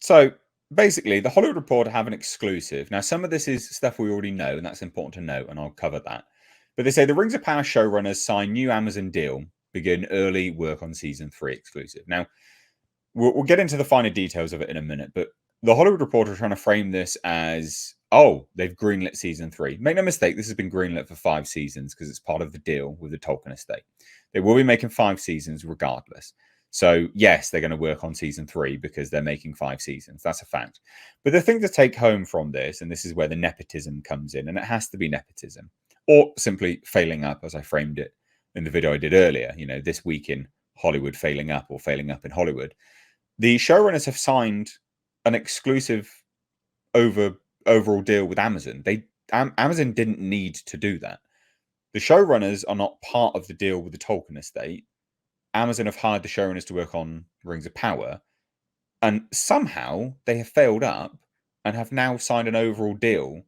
So basically, the Hollywood Reporter have an exclusive. Now, some of this is stuff we already know, and that's important to note, and I'll cover that. But they say the Rings of Power showrunners sign new Amazon deal, begin early work on season 3 exclusive. Now, we'll get into the finer details of it in a minute, but the Hollywood Reporter are trying to frame this as, oh, they've greenlit season 3. Make no mistake, this has been greenlit for 5 seasons because it's part of the deal with the Tolkien estate. They will be making 5 seasons regardless. So, yes, they're going to work on season 3 because they're making 5 seasons. That's a fact. But the thing to take home from this, and this is where the nepotism comes in, and it has to be nepotism, or simply failing up, as I framed it in the video I did earlier, this week in Hollywood failing up or failing up in Hollywood. The showrunners have signed an exclusive overall deal with Amazon. Amazon didn't need to do that. The showrunners are not part of the deal with the Tolkien estate. Amazon have hired the showrunners to work on Rings of Power, and somehow they have failed up and have now signed an overall deal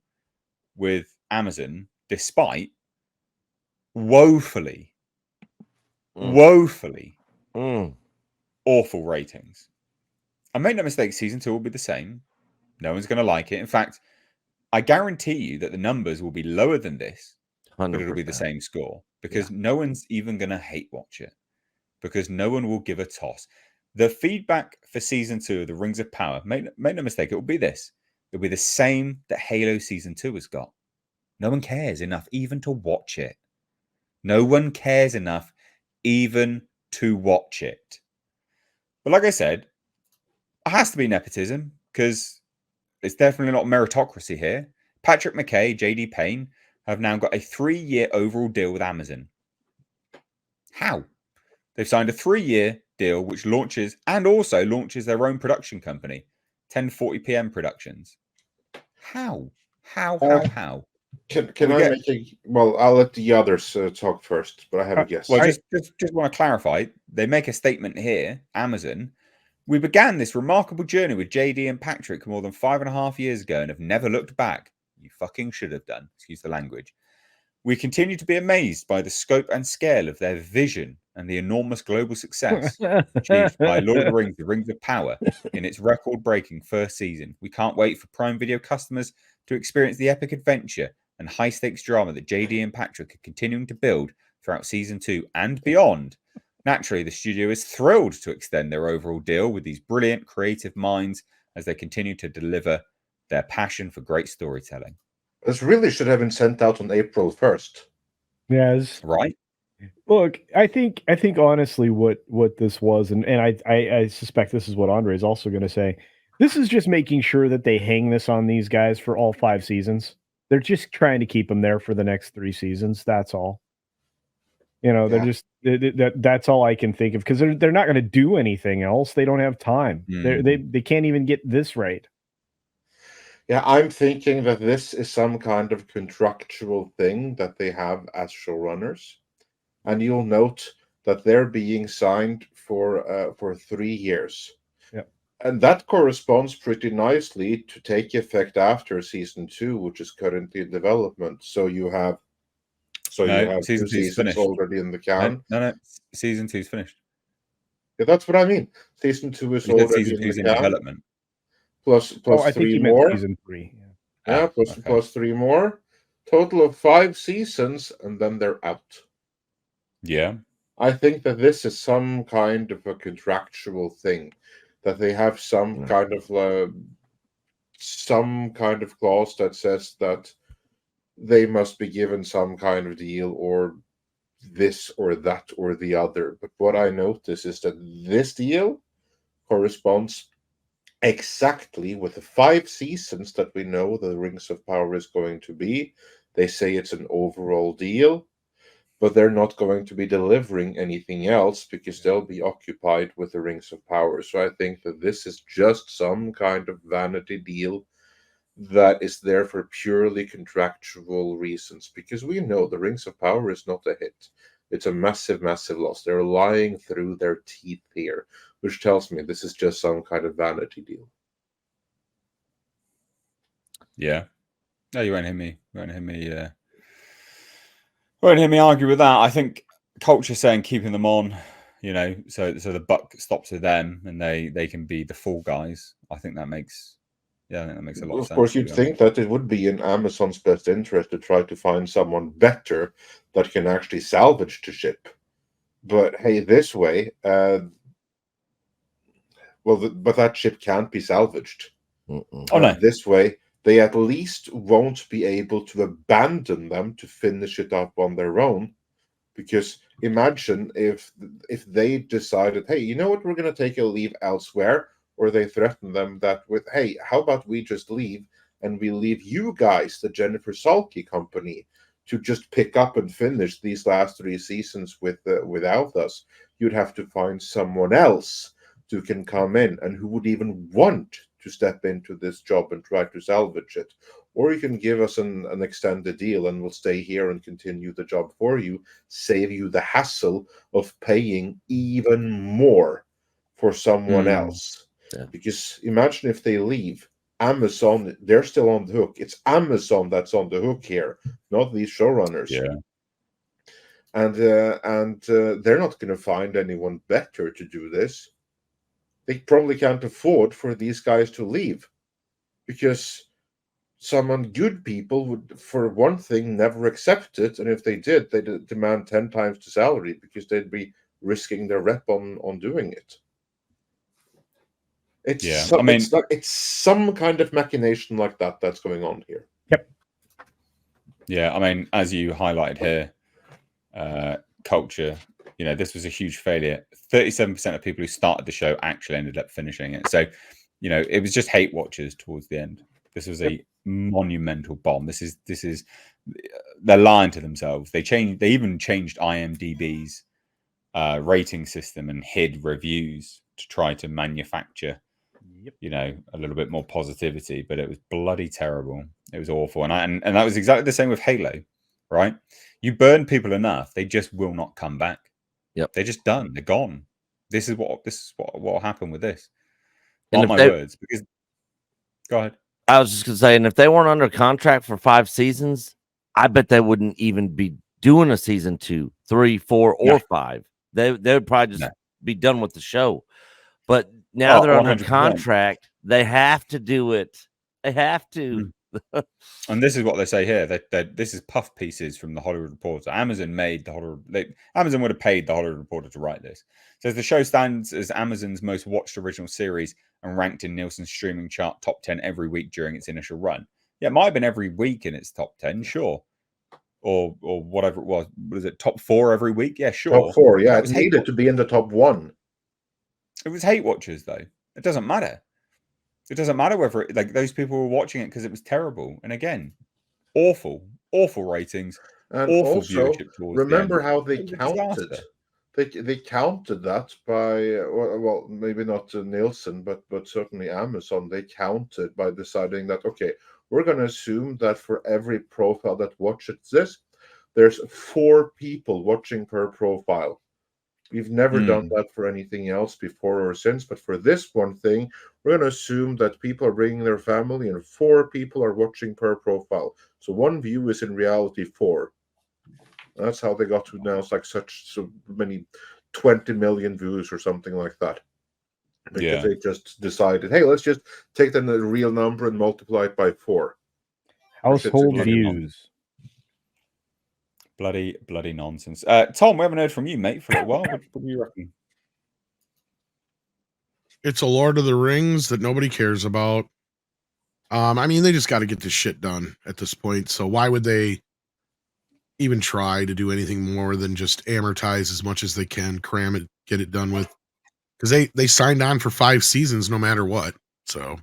with Amazon, despite woefully awful ratings. And make no mistake, season 2 will be the same. No one's going to like it. In fact, I guarantee you that the numbers will be lower than this, 100%. But it'll be the same score because no one's even going to hate watch it, because no one will give a toss. The feedback for season 2 of the Rings of Power, make no mistake, it will be this. It'll be the same that Halo season 2 has got. No one cares enough even to watch it. No one cares enough even to watch it. But like I said, it has to be nepotism because it's definitely not meritocracy here. Patrick McKay, JD Payne have now got a 3-year overall deal with Amazon. How? They've signed a 3-year deal which launches and also launches their own production company, 1040pm Productions. How? How? Can I make a... Well, I'll let the others talk first, but I have a guess. Well, just want to clarify. They make a statement here, Amazon. We began this remarkable journey with JD and Patrick more than 5.5 years ago and have never looked back. You fucking should have done. Excuse the language. We continue to be amazed by the scope and scale of their vision and the enormous global success achieved by Lord of the Rings, The Rings of Power, in its record-breaking first season. We can't wait for Prime Video customers to experience the epic adventure and high-stakes drama that JD and Patrick are continuing to build throughout season 2 and beyond. Naturally, the studio is thrilled to extend their overall deal with these brilliant creative minds as they continue to deliver their passion for great storytelling. This really should have been sent out on April 1st. Yes. Right. Look, I think honestly what this was, and I suspect this is what Andre is also going to say. This is just making sure that they hang this on these guys for all 5 seasons. They're just trying to keep them there for the next 3 seasons. That's all. They're just that's all I can think of, because they're not going to do anything else. They don't have time. They can't even get this right. Yeah, I'm thinking that this is some kind of contractual thing that they have as showrunners, and you'll note that they're being signed for 3 years. Yep. And that corresponds pretty nicely to take effect after season 2, which is currently in development. So you have season 2 seasons already in the can. No, season 2's finished. Yeah, that's what I mean. Season 2 is already in the can. Development. Plus I 3 think you more. meant season 3. Yeah, plus 3 more. Total of 5 seasons, and then they're out. Yeah. I think that this is some kind of a contractual thing, that they have some kind of clause that says that they must be given some kind of deal, or this or that or the other. But what I notice is that this deal corresponds exactly with the 5 seasons that we know the Rings of Power is going to be. They say it's an overall deal, but they're not going to be delivering anything else because they'll be occupied with the Rings of Power. So I think that this is just some kind of vanity deal that is there for purely contractual reasons, because we know the Rings of Power is not a hit. It's a massive, massive loss. They're lying through their teeth here, which tells me this is just some kind of vanity deal. Yeah. No, you won't hear me. Won't hear me argue with that. I think culture saying keeping them on, so the buck stops with them, and they can be the fall guys. I think that makes a lot of Of sense. course, you'd think that it would be in Amazon's best interest to try to find someone better that can actually salvage the ship. But hey, this way, but that ship can't be salvaged. Oh no, This way, they at least won't be able to abandon them to finish it up on their own. Because imagine if they decided, hey, you know what, we're going to take a leave elsewhere, or they threaten them that with, hey, how about we just leave and we leave you guys, the Jennifer Salke company, to just pick up and finish these last 3 seasons without us. You'd have to find someone else who can come in and who would even want to step into this job and try to salvage it. Or you can give us an extended deal and we'll stay here and continue the job for you, save you the hassle of paying even more for someone else. Yeah. Because imagine if they leave, Amazon, they're still on the hook. It's Amazon that's on the hook here, not these showrunners. Yeah. And they're not going to find anyone better to do this. They probably can't afford for these guys to leave, because some good people would, for one thing, never accept it, and if they did, they'd demand 10 times the salary because they'd be risking their rep on doing it. It's some kind of machination like that that's going on here. Yep. Yeah, I mean, as you highlighted here, culture. This was a huge failure. 37% of people who started the show actually ended up finishing it. So, it was just hate watchers towards the end. This was a monumental bomb. This is they're lying to themselves. They even changed IMDb's rating system and hid reviews to try to manufacture a little bit more positivity, but it was bloody terrible. It was awful. And that was exactly the same with Halo, right? You burn people enough, they just will not come back. Yep. They're just done. They're gone. This is what will happen with this. And Mark my words, because go ahead. I was just gonna say, and if they weren't under contract for 5 seasons, I bet they wouldn't even be doing a season 2, 3, 4, or 5. They would probably just be done with the show. But now they're 100%. Under contract. They have to do it. They have to. And this is what they say here. That this is puff pieces from the Hollywood Reporter. Amazon made the Hollywood. Amazon would have paid the Hollywood Reporter to write this. So the show stands as Amazon's most watched original series and ranked in Nielsen's streaming chart top 10 every week during its initial run. Yeah, it might have been every week in its top 10, sure, or whatever it was. Was it top 4 every week? Yeah, sure. Top 4, yeah. It needed to be in the top 1. It was hate watchers, though. It doesn't matter. It doesn't matter whether those people were watching it because it was terrible. And again, awful ratings, and awful also, viewership towards remember the end. how they counted. They counted that by, well, maybe not Nielsen, but certainly Amazon. They counted by deciding that, okay, we're going to assume that for every profile that watches this, there's 4 people watching per profile. We've never done that for anything else before or since, but for this one thing, we're going to assume that people are bringing their family and 4 people are watching per profile. So 1 view is in reality 4. That's how they got to now. It's like so many 20 million views or something like that. Because they just decided, hey, let's just take the real number and multiply it by 4. Household views. Bloody nonsense. Tom, we haven't heard from you, mate, for a little while. What do you reckon? It's a Lord of the Rings that nobody cares about. I mean, they just got to get this shit done at this point. So why would they even try to do anything more than just amortize as much as they can, cram it, get it done with? Because they signed on for 5 seasons no matter what. So.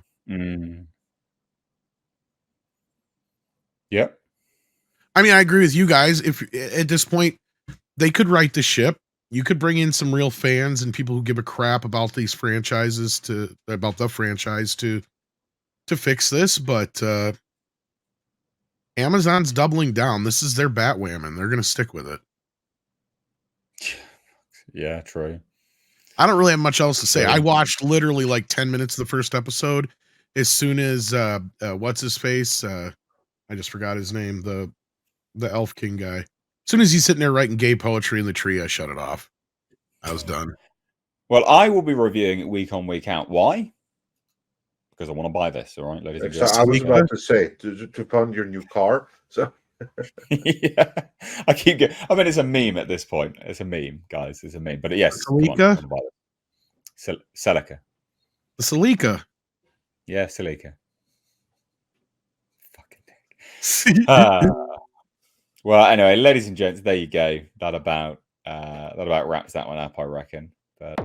Yep. I mean, I agree with you guys. If at this point they could right the ship, you could bring in some real fans and people who give a crap about these franchises about the franchise to fix this. But Amazon's doubling down. This is their Batwoman. They're going to stick with it. Yeah, true. I don't really have much else to say. I watched literally like 10 minutes of the first episode. As soon as what's his face? I just forgot his name. The Elf King guy. As soon as he's sitting there writing gay poetry in the tree, I shut it off. I was done. Well, I will be reviewing it week on, week out. Why? Because I want to buy this. All right, ladies and So I was gentlemen. about to say to fund your new car. So Yeah, I keep getting. I mean, it's a meme at this point. It's a meme, guys. It's a meme. But yes, come on, Celica? I want to buy it. Celica. The Celica. Yeah, Celica. Fucking dick. See? Well, anyway, ladies and gents, there you go. That about wraps that one up, I reckon. But